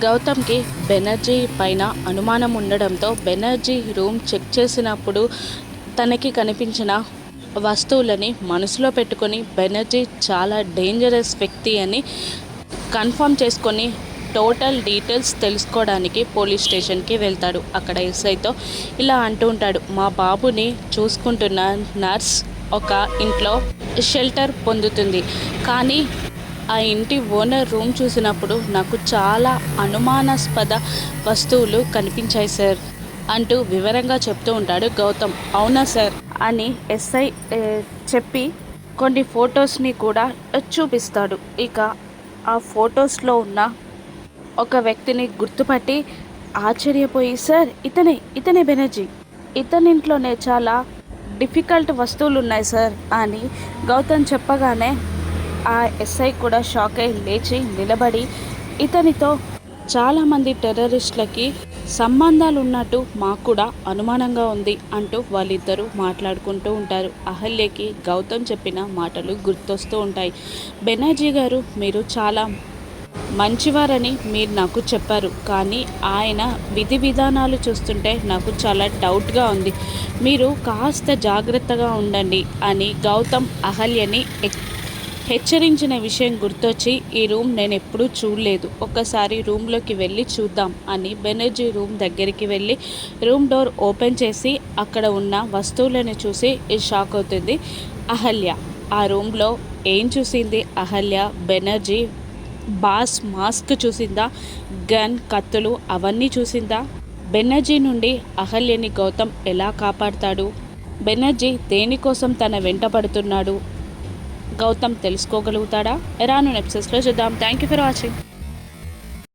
గౌతమ్కి బెనర్జీ పైన అనుమానం ఉండడంతో బెనర్జీ రూమ్ చెక్ చేసినప్పుడు తనకి కనిపించిన వస్తువులని మనసులో పెట్టుకొని బెనర్జీ చాలా డేంజరస్ వ్యక్తి అని కన్ఫర్మ్ చేసుకొని టోటల్ డీటెయిల్స్ తెలుసుకోవడానికి పోలీస్ స్టేషన్కి వెళ్తాడు. అక్కడ ఎస్ఐతో ఇలా అంటూ ఉంటాడు, మా బాబుని చూసుకుంటున్న నర్స్ ఒక ఇంట్లో షెల్టర్ పొందుతుంది, కానీ ఆ ఇంటి ఓనర్ రూమ్ చూసినప్పుడు నాకు చాలా అనుమానాస్పద వస్తువులు కనిపించాయి సార్ అంటూ వివరంగా చెప్తూ ఉంటాడు గౌతమ్. అవునా సార్ అని ఎస్ఐ చెప్పి కొన్ని ఫొటోస్ని కూడా చూపిస్తాడు. ఇక ఆ ఫొటోస్లో ఉన్న ఒక వ్యక్తిని గుర్తుపట్టి ఆశ్చర్యపోయి, సార్ ఇతనే బెనర్జీ, ఇతనింట్లోనే చాలా డిఫికల్ట్ వస్తువులు ఉన్నాయి సార్ అని గౌతమ్ చెప్పగానే ఆ ఎస్ఐ కూడా షాక్ అయి లేచి నిలబడి, ఇతనితో చాలామంది టెర్రరిస్టులకి సంబంధాలు ఉన్నట్టు మాకు కూడా అనుమానంగా ఉంది అంటూ వాళ్ళిద్దరూ మాట్లాడుకుంటూ ఉంటారు. అహల్యకి గౌతమ్ చెప్పిన మాటలు గుర్తొస్తూ ఉంటాయి. బెనర్జీ గారు, మీరు చాలా మంచివారని మీరు నాకు చెప్పారు, కానీ ఆయన విధి విధానాలు చూస్తుంటే నాకు చాలా డౌట్గా ఉంది, మీరు కాస్త జాగ్రత్తగా ఉండండి అని గౌతమ్ అహల్యని హెచ్చరించిన విషయం గుర్తొచ్చి, ఈ రూమ్ నేను ఎప్పుడూ చూడలేదు, ఒక్కసారి రూమ్లోకి వెళ్ళి చూద్దాం అని బెనర్జీ రూమ్ దగ్గరికి వెళ్ళి రూమ్ డోర్ ఓపెన్ చేసి అక్కడ ఉన్న వస్తువులను చూసి షాక్ అవుతుంది అహల్య. ఆ రూమ్లో ఏం చూసింది అహల్య? బెనర్జీ బాస్ మాస్క్ చూసిందా, గన్, కత్తులు అవన్నీ చూసిందా? బెనర్జీ నుండి అహల్యని గౌతమ్ ఎలా కాపాడతాడు? బెనర్జీ దేనికోసం తన వెంట పడుతున్నాడు? గౌతమ్ తెలుసుకోగలుగుతాడా? రాను ఎపిసోడ్స్లో చూద్దాం. Thank you for watching.